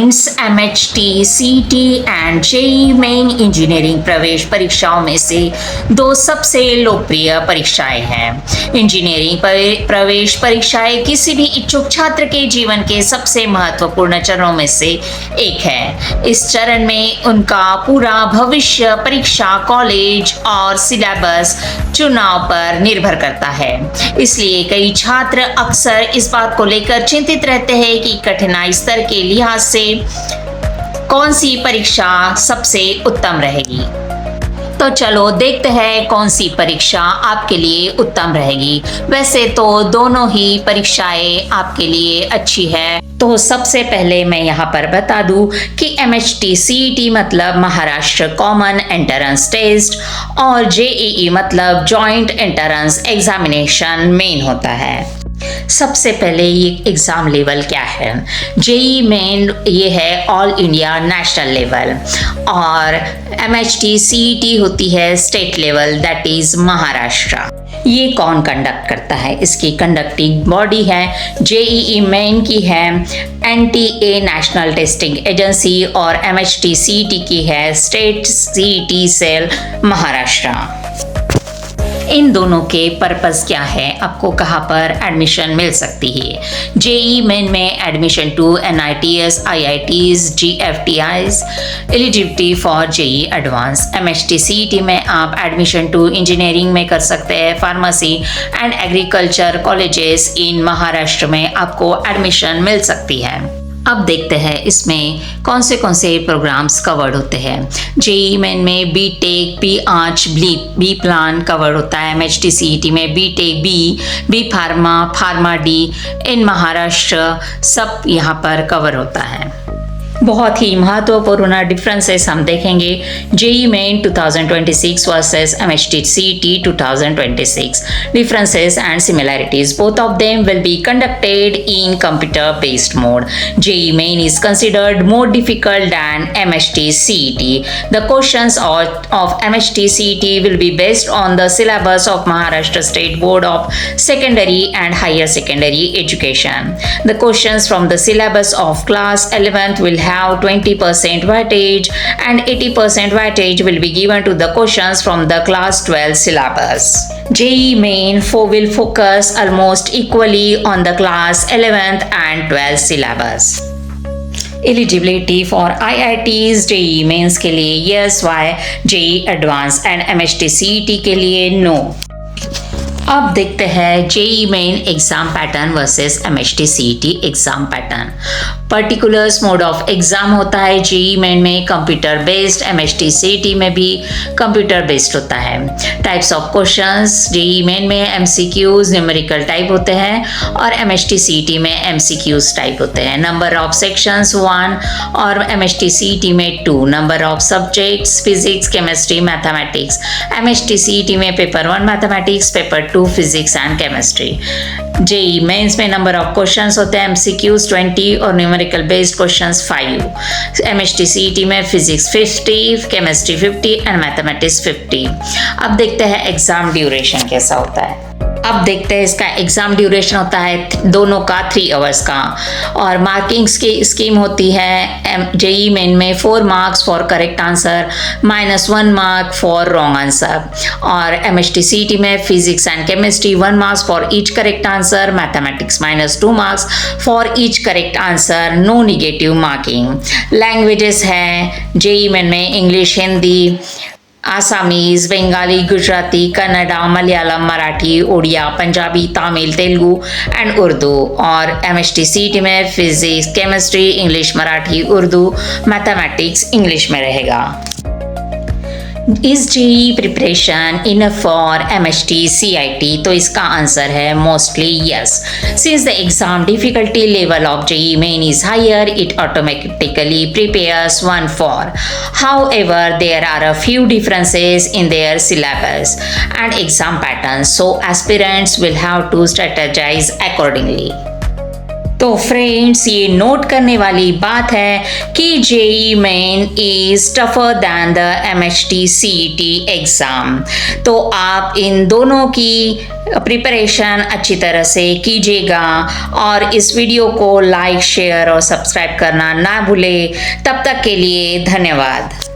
Mains, MHT, CET and JEE main engineering प्रवेश परीक्षाओं में से दो सबसे लोकप्रिय परीक्षाएं हैं। इंजीनियरिंग प्रवेश परीक्षाएं किसी भी इच्छुक छात्र के जीवन के सबसे महत्वपूर्ण चरणों में से एक है। इस चरण में उनका पूरा भविष्य परीक्षा, कॉलेज और सिलेबस चुनाव पर निर्भर करता है। इसलिए कई छात्र अक्सर इस बात को लेकर चिंतित रहते हैं कि कठिनाई स्तर के लिहाज से कौन सी परीक्षा सबसे उत्तम रहेगी। तो चलो देखते हैं कौन सी परीक्षा आपके लिए उत्तम रहेगी। वैसे तो दोनों ही परीक्षाएं आपके लिए अच्छी है। तो सबसे पहले मैं यहाँ पर बता दूं कि एमएचटी सीईटी मतलब महाराष्ट्र कॉमन एंट्रेंस टेस्ट और जेईई मतलब जॉइंट एंट्रेंस एग्जामिनेशन मेन होता है। सबसे पहले ये एग्ज़ाम लेवल क्या है। जेईई मेन ये है ऑल इंडिया नेशनल लेवल और एमएचटी सीईटी होती है state level, that is Maharashtra. ये कौन कंडक्ट करता है? इसकी कंडक्टिंग बॉडी है जेईई मेन की है एनटीए नेशनल टेस्टिंग एजेंसी और एमएचटी सीईटी की है स्टेट सीईटी सेल महाराष्ट्र। इन दोनों के पर्पस क्या है, आपको कहाँ पर एडमिशन मिल सकती है। जेईई मेन में admission to NITs, IITs, GFTIs, eligibility for JEE advance. MHT CET में आप एडमिशन टू इंजीनियरिंग में कर सकते हैं। Pharmacy and agriculture colleges in Maharashtra में आपको एडमिशन मिल सकती है। अब देखते हैं इसमें कौन से प्रोग्राम्स कवर्ड होते हैं। जेईई मेन में BTech, B Arch, B Plan covered होता है। एमएचटी सीईटी में BTech, B Pharma, Pharma D in Maharashtra सब यहाँ पर कवर होता है। बहुत ही महत्वपूर्ण डिफरेंसेस हम देखेंगे JEE main 2026 versus MHT CET 2026. Differences and similarities. Both of them will be conducted in computer-based mode. JEE Main is considered more difficult than MHT CET. The questions of MHT CET will be based on the syllabus of Maharashtra State Board of Secondary and Higher Secondary Education. The questions from the syllabus of class 11th will have 20% weightage and 80% weightage will be given to the questions from the class 12 syllabus. JEE Main will focus almost equally on the class 11th and 12th syllabus. Eligibility for IITs JEE Mains के लिए yes, why, JEE Advanced and MHT CET के लिए no. अब देखते हैं JEE main exam pattern versus MHT CET exam pattern. Particulars mode of exam होता है JEE main में कंप्यूटर बेस्ड, एमएचटी सीईटी में भी कंप्यूटर बेस्ड होता है। Types of questions JEE main में एमसीक्यूज न्यूमेरिकल टाइप होते हैं और एमएचटी सीईटी में एमसीक्यूज टाइप होते हैं। नंबर ऑफ सेक्शंस 1 और एमएचटी सीईटी में 2। Number of subjects physics, chemistry, mathematics. MHT CET में paper 1 mathematics, paper 2 physics and chemistry. JEE Mains में नंबर ऑफ क्वेश्चंस होते हैं एमसीक्यूज 20 और numerical based questions 5। MHT CET में फिजिक्स 50, केमिस्ट्री 50 एंड मैथमेटिक्स 50। अब देखते हैं एग्जाम ड्यूरेशन कैसा होता है। अब देखते हैं इसका एग्जाम ड्यूरेशन होता है दोनों का 3 आवर्स का और मार्किंग्स की स्कीम होती है जेईई मेन में 4 marks for correct answer, -1 mark for wrong answer और एमएचटी सीईटी में physics and chemistry 1 marks for each correct answer, mathematics -2 marks for each correct answer, no negative marking. Languages हैं JEE main में English, Hindi, Assamese, Bengali, Gujarati, Kannada, Malayalam, Marathi, Odia, Punjabi, Tamil, Telugu and Urdu और MHT CET में physics, chemistry, English, Marathi, Urdu, mathematics English में रहेगा। Is JEE preparation enough for MHT CIT? तो इसका answer है mostly yes. Since the exam difficulty level of JEE Main is higher, it automatically prepares one for. However, there are a few differences in their syllabus and exam patterns, so aspirants will have to strategize accordingly. तो friends, ये note करने वाली बात है कि JEE main is tougher than the MHT CET exam. तो आप इन दोनों की प्रिपरेशन अच्छी तरह से कीजिएगा और इस वीडियो को लाइक, शेयर और सब्सक्राइब करना ना भूलें। तब तक के लिए धन्यवाद।